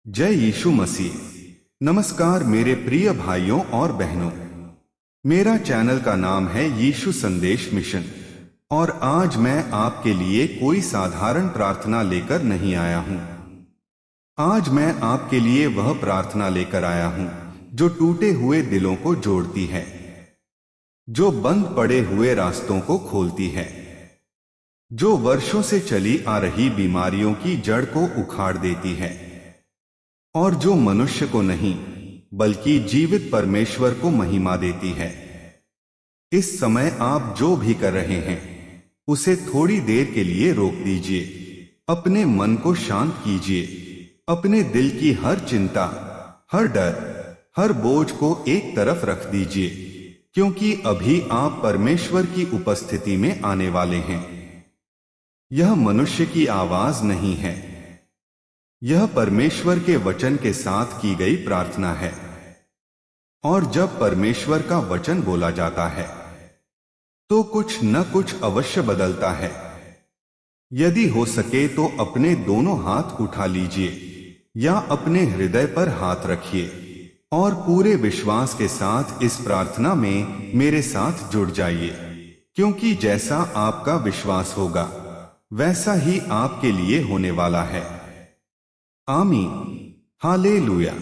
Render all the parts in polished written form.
जय यीशु मसीह। नमस्कार मेरे प्रिय भाइयों और बहनों। मेरा चैनल का नाम है यीशु संदेश मिशन और आज मैं आपके लिए कोई साधारण प्रार्थना लेकर नहीं आया हूं। आज मैं आपके लिए वह प्रार्थना लेकर आया हूं जो टूटे हुए दिलों को जोड़ती है, जो बंद पड़े हुए रास्तों को खोलती है, जो वर्षों से चली आ रही बीमारियों की जड़ को उखाड़ देती है और जो मनुष्य को नहीं बल्कि जीवित परमेश्वर को महिमा देती है। इस समय आप जो भी कर रहे हैं उसे थोड़ी देर के लिए रोक दीजिए, अपने मन को शांत कीजिए, अपने दिल की हर चिंता, हर डर, हर बोझ को एक तरफ रख दीजिए, क्योंकि अभी आप परमेश्वर की उपस्थिति में आने वाले हैं। यह मनुष्य की आवाज नहीं है, यह परमेश्वर के वचन के साथ की गई प्रार्थना है। और जब परमेश्वर का वचन बोला जाता है तो कुछ न कुछ अवश्य बदलता है। यदि हो सके तो अपने दोनों हाथ उठा लीजिए या अपने हृदय पर हाथ रखिए और पूरे विश्वास के साथ इस प्रार्थना में मेरे साथ जुड़ जाइए, क्योंकि जैसा आपका विश्वास होगा वैसा ही आपके लिए होने वाला है। आमीन, हालेलुया।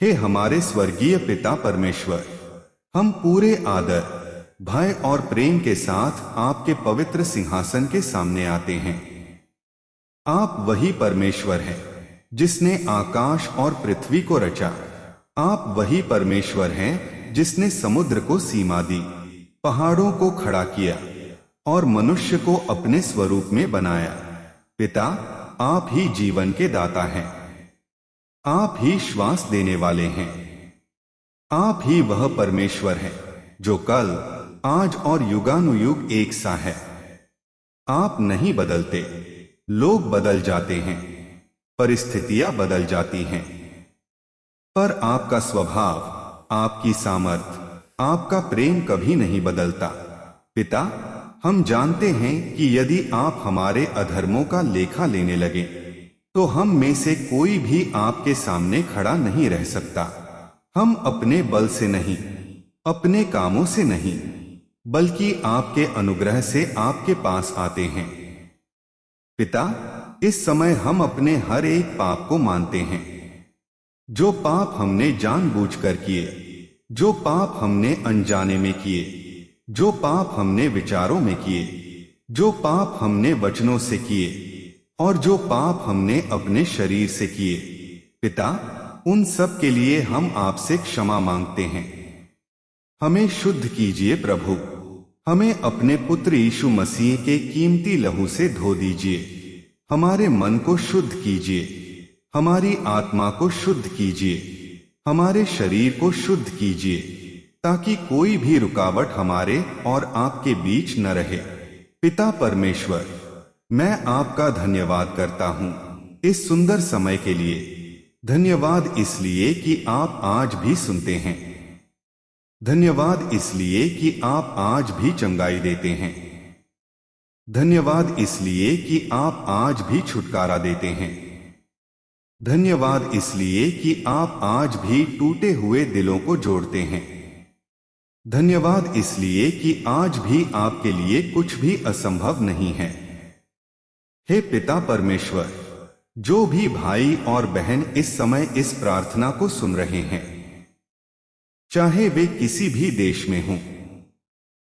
हे हमारे स्वर्गीय पिता परमेश्वर, हम पूरे आदर, भय और प्रेम के साथ आपके पवित्र सिंहासन के सामने आते हैं। आप वही परमेश्वर हैं जिसने आकाश और पृथ्वी को रचा। आप वही परमेश्वर हैं जिसने समुद्र को सीमा दी, पहाड़ों को खड़ा किया और मनुष्य को अपने स्वरूप में बनाया। पिता, आप ही जीवन के दाता हैं, आप ही श्वास देने वाले हैं। आप ही वह परमेश्वर हैं जो कल, आज और युगानुयुग एक सा है। आप नहीं बदलते। लोग बदल जाते हैं, परिस्थितियां बदल जाती हैं, पर आपका स्वभाव, आपकी सामर्थ, आपका प्रेम कभी नहीं बदलता। पिता, हम जानते हैं कि यदि आप हमारे अधर्मों का लेखा लेने लगे तो हम में से कोई भी आपके सामने खड़ा नहीं रह सकता। हम अपने बल से नहीं, अपने कामों से नहीं, बल्कि आपके अनुग्रह से आपके पास आते हैं। पिता, इस समय हम अपने हर एक पाप को मानते हैं। जो पाप हमने जानबूझकर किए, जो पाप हमने अनजाने में किए, जो पाप हमने विचारों में किए, जो पाप हमने वचनों से किए और जो पाप हमने अपने शरीर से किए, पिता, उन सब के लिए हम आपसे क्षमा मांगते हैं। हमें शुद्ध कीजिए प्रभु। हमें अपने पुत्र यीशु मसीह के कीमती लहू से धो दीजिए। हमारे मन को शुद्ध कीजिए, हमारी आत्मा को शुद्ध कीजिए, हमारे शरीर को शुद्ध कीजिए, ताकि कोई भी रुकावट हमारे और आपके बीच न रहे। पिता परमेश्वर, मैं आपका धन्यवाद करता हूं इस सुंदर समय के लिए। धन्यवाद इसलिए कि आप आज भी सुनते हैं। धन्यवाद इसलिए कि आप आज भी चंगाई देते हैं। धन्यवाद इसलिए कि आप आज भी छुटकारा देते हैं। धन्यवाद इसलिए कि आप आज भी टूटे हुए दिलों को जोड़ते हैं। धन्यवाद इसलिए कि आज भी आपके लिए कुछ भी असंभव नहीं है। हे पिता परमेश्वर, जो भी भाई और बहन इस समय इस प्रार्थना को सुन रहे हैं, चाहे वे किसी भी देश में हों,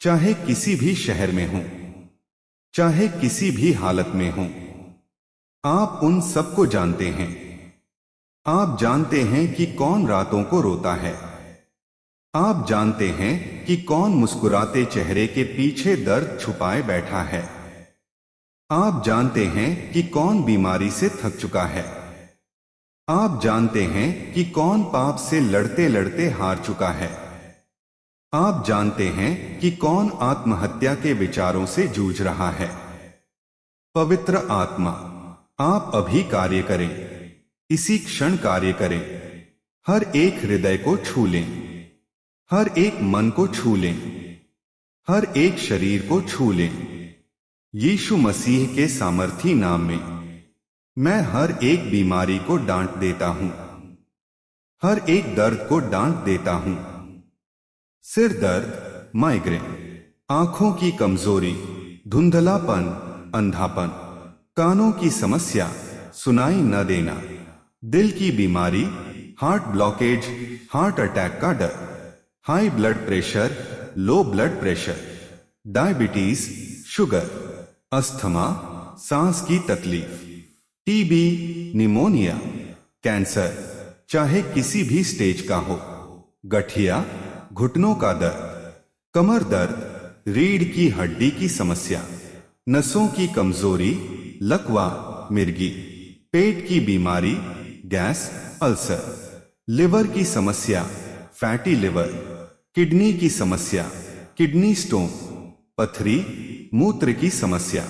चाहे किसी भी शहर में हों, चाहे किसी भी हालत में हों, आप उन सबको जानते हैं। आप जानते हैं कि कौन रातों को रोता है। आप जानते हैं कि कौन मुस्कुराते चेहरे के पीछे दर्द छुपाए बैठा है। आप जानते हैं कि कौन बीमारी से थक चुका है। आप जानते हैं कि कौन पाप से लड़ते लड़ते हार चुका है। आप जानते हैं कि कौन आत्महत्या के विचारों से जूझ रहा है। पवित्र आत्मा, आप अभी कार्य करें, इसी क्षण कार्य करें। हर एक हृदय को छू लें, हर एक मन को छू लें, हर एक शरीर को छू लें, यीशु मसीह के सामर्थी नाम में। मैं हर एक बीमारी को डांट देता हूं, हर एक दर्द को डांट देता हूं। सिर दर्द, माइग्रेन, आंखों की कमजोरी, धुंधलापन, अंधापन, कानों की समस्या, सुनाई न देना, दिल की बीमारी, हार्ट ब्लॉकेज, हार्ट अटैक का डर, high blood pressure, low blood pressure, diabetes, sugar, asthma, सांस की तकलीफ, टीबी, निमोनिया, कैंसर, चाहे किसी भी स्टेज का हो, गठिया, घुटनों का दर्द, कमर दर्द, रीढ़ की हड्डी की समस्या, नसों की कमजोरी, लकवा, मिर्गी, पेट की बीमारी, गैस, अल्सर, लिवर की समस्या, फैटी लिवर, किडनी की समस्या, किडनी स्टोन, पथरी, मूत्र की समस्या,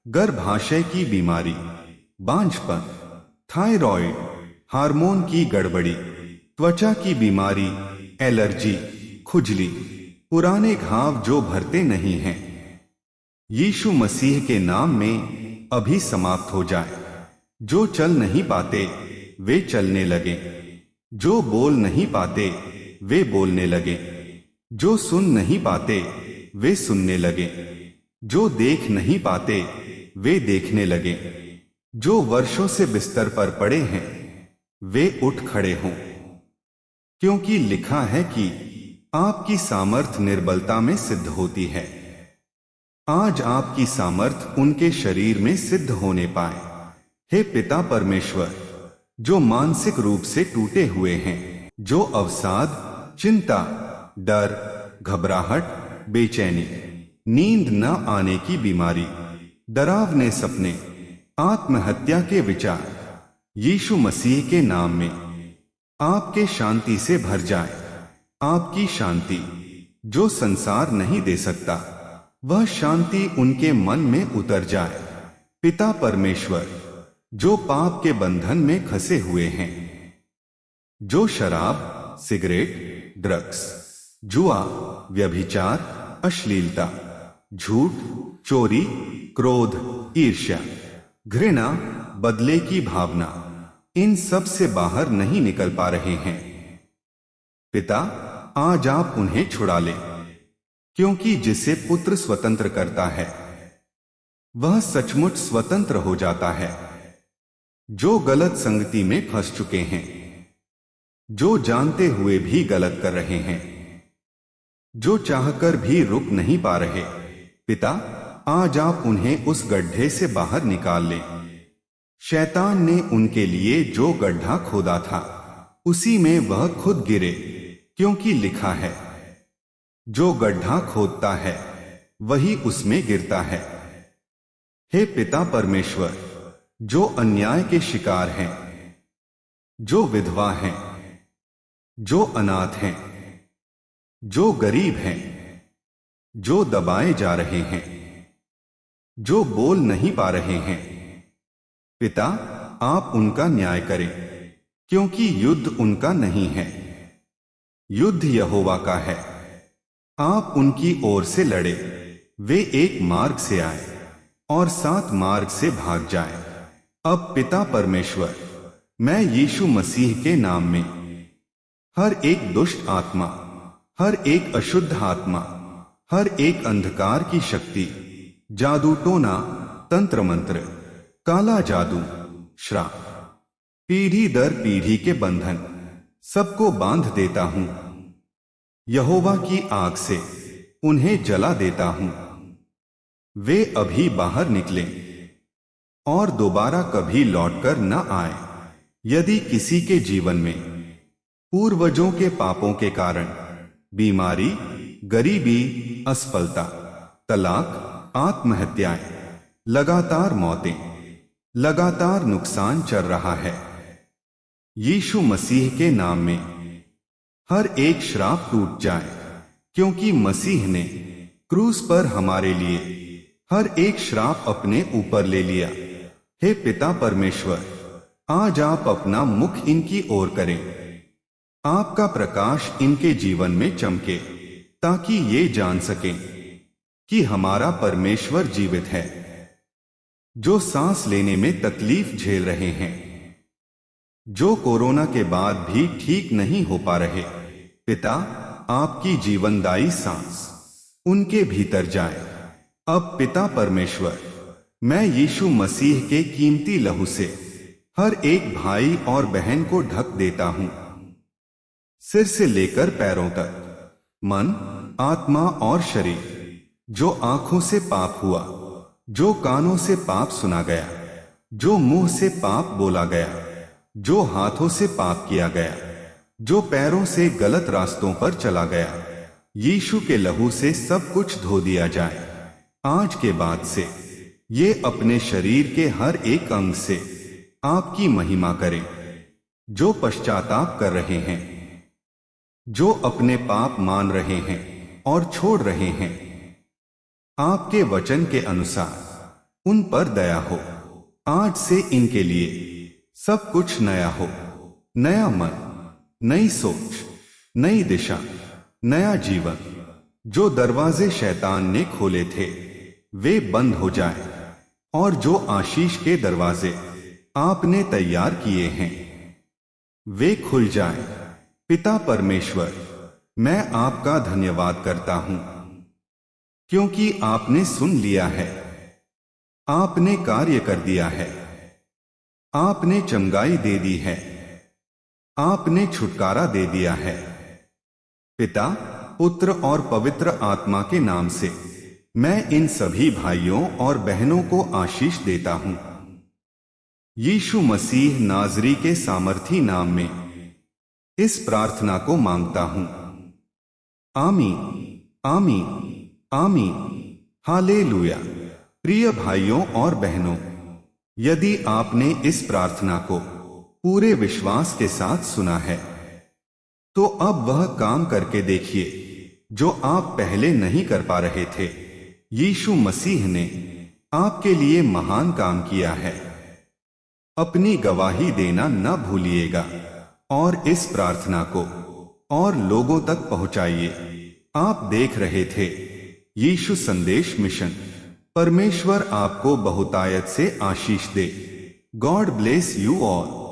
गर्भाशय की बीमारी, बांझपन, थायराइड, हार्मोन की गड़बड़ी, त्वचा की बीमारी, एलर्जी, खुजली, पुराने घाव जो भरते नहीं हैं, यीशु मसीह के नाम में अभी समाप्त हो जाए। जो चल नहीं पाते वे चलने लगे, जो बोल नहीं पाते वे बोलने लगे, जो सुन नहीं पाते वे सुनने लगे, जो देख नहीं पाते वे देखने लगे, जो वर्षों से बिस्तर पर पड़े हैं वे उठ खड़े हों, क्योंकि लिखा है कि आपकी सामर्थ निर्बलता में सिद्ध होती है। आज आपकी सामर्थ उनके शरीर में सिद्ध होने पाए। हे पिता परमेश्वर, जो मानसिक रूप से टूटे हुए हैं, जो अवसाद, चिंता, डर, घबराहट, बेचैनी, नींद न आने की बीमारी, डरावने सपने, आत्महत्या के विचार, यीशु मसीह के नाम में आपके शांति से भर जाए। आपकी शांति जो संसार नहीं दे सकता, वह शांति उनके मन में उतर जाए। पिता परमेश्वर, जो पाप के बंधन में फंसे हुए हैं, जो शराब, सिगरेट, ड्रग्स, जुआ, व्यभिचार, अश्लीलता, झूठ, चोरी, क्रोध, ईर्ष्या, घृणा, बदले की भावना, इन सब से बाहर नहीं निकल पा रहे हैं, पिता आज आप उन्हें छुड़ा लें, क्योंकि जिसे पुत्र स्वतंत्र करता है वह सचमुच स्वतंत्र हो जाता है। जो गलत संगति में फंस चुके हैं, जो जानते हुए भी गलत कर रहे हैं, जो चाहकर भी रुक नहीं पा रहे, पिता आज आप उन्हें उस गड्ढे से बाहर निकाल लें। शैतान ने उनके लिए जो गड्ढा खोदा था उसी में वह खुद गिरे, क्योंकि लिखा है, जो गड्ढा खोदता है वही उसमें गिरता है। हे पिता परमेश्वर, जो अन्याय के शिकार हैं, जो विधवा हैं, जो अनाथ हैं, जो गरीब हैं, जो दबाए जा रहे हैं, जो बोल नहीं पा रहे हैं, पिता आप उनका न्याय करें, क्योंकि युद्ध उनका नहीं है, युद्ध यहोवा का है। आप उनकी ओर से लड़े, वे एक मार्ग से आए और 7 मार्ग से भाग जाए। अब पिता परमेश्वर, मैं यीशु मसीह के नाम में हर एक दुष्ट आत्मा, हर एक अशुद्ध आत्मा, हर एक अंधकार की शक्ति, जादू टोना, तंत्र मंत्र, काला जादू, श्राप, पीढ़ी दर पीढ़ी के बंधन सबको बांध देता हूं। यहोवा की आग से उन्हें जला देता हूं। वे अभी बाहर निकलें और दोबारा कभी लौटकर न आए। यदि किसी के जीवन में पूर्वजों के पापों के कारण बीमारी, गरीबी, असफलता, तलाक, आत्महत्याएं, लगातार मौतें, लगातार नुकसान चल रहा है, यीशु मसीह के नाम में हर एक श्राप टूट जाए, क्योंकि मसीह ने क्रूस पर हमारे लिए हर एक श्राप अपने ऊपर ले लिया। हे पिता परमेश्वर, आज आप अपना मुख इनकी ओर करें, आपका प्रकाश इनके जीवन में चमके, ताकि ये जान सकें कि हमारा परमेश्वर जीवित है। जो सांस लेने में तकलीफ झेल रहे हैं, जो कोरोना के बाद भी ठीक नहीं हो पा रहे। पिता, आपकी जीवनदायी सांस उनके भीतर जाए। अब पिता परमेश्वर, मैं यीशु मसीह के कीमती लहू से हर एक भाई और बहन को ढक देता हूं, सिर से लेकर पैरों तक, मन, आत्मा और शरीर। जो आंखों से पाप हुआ, जो कानों से पाप सुना गया, जो मुंह से पाप बोला गया, जो हाथों से पाप किया गया, जो पैरों से गलत रास्तों पर चला गया, यीशु के लहू से सब कुछ धो दिया जाए। आज के बाद से ये अपने शरीर के हर एक अंग से आपकी महिमा करें। जो पश्चाताप कर रहे हैं, जो अपने पाप मान रहे हैं और छोड़ रहे हैं, आपके वचन के अनुसार उन पर दया हो। आज से इनके लिए सब कुछ नया हो। नया मन, नई सोच, नई दिशा, नया जीवन। जो दरवाजे शैतान ने खोले थे वे बंद हो जाए, और जो आशीष के दरवाजे आपने तैयार किए हैं वे खुल जाएं। पिता परमेश्वर, मैं आपका धन्यवाद करता हूं, क्योंकि आपने सुन लिया है, आपने कार्य कर दिया है, आपने चंगाई दे दी है, आपने छुटकारा दे दिया है। पिता, पुत्र और पवित्र आत्मा के नाम से मैं इन सभी भाइयों और बहनों को आशीष देता हूं। यीशु मसीह नाजरी के सामर्थी नाम में इस प्रार्थना को मांगता हूं। आमीन, आमीन, आमीन। हालेलुया। प्रिय भाइयों और बहनों, यदि आपने इस प्रार्थना को पूरे विश्वास के साथ सुना है, तो अब वह काम करके देखिए जो आप पहले नहीं कर पा रहे थे। यीशु मसीह ने आपके लिए महान काम किया है। अपनी गवाही देना न भूलिएगा और इस प्रार्थना को और लोगों तक पहुंचाइए। आप देख रहे थे यीशु संदेश मिशन। परमेश्वर आपको बहुतायत से आशीष दे। God bless you all.